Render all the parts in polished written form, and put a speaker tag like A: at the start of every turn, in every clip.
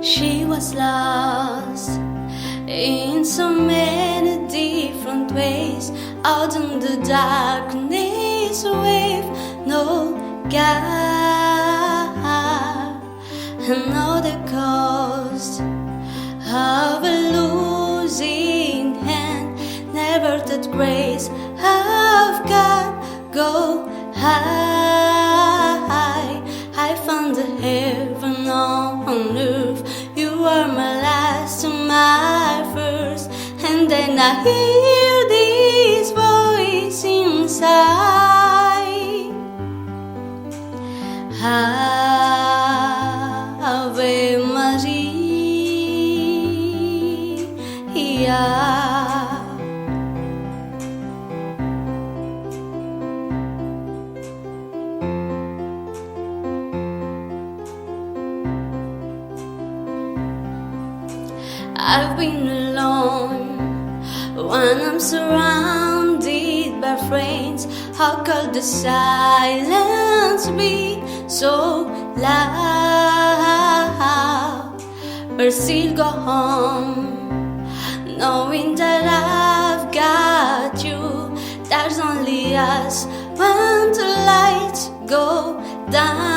A: She was lost in so many different ways, out in the darkness with no guide, and know the cost of a losing hand. Never that grace of God go high. I found the heaven on earth. You are my last and my first. And then I hear this voice inside. Ave Maria. I've been alone when I'm surrounded by friends. How could the silence be so loud? But still go home, knowing that I've got you. There's only us when the lights go down.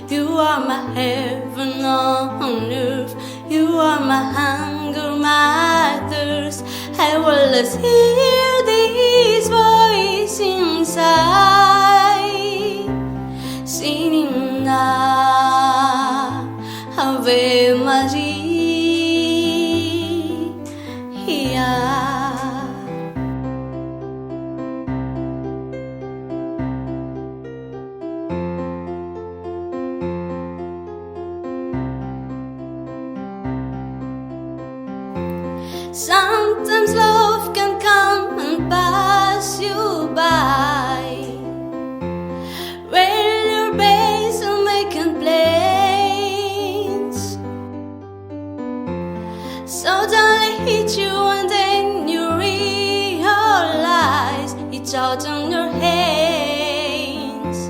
A: You are my heaven on earth. You are my hunger, my thirst. I will always hear this voice inside, singing now, Ave Maria. Sometimes love can come and pass you by, rail your base and make complaints. Suddenly hit you and then you realize it's out on your hands.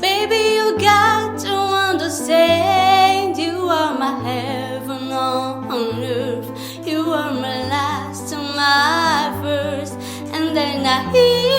A: Baby, you got to understand, you are my heaven on earth. You are my last and my first, and then I hear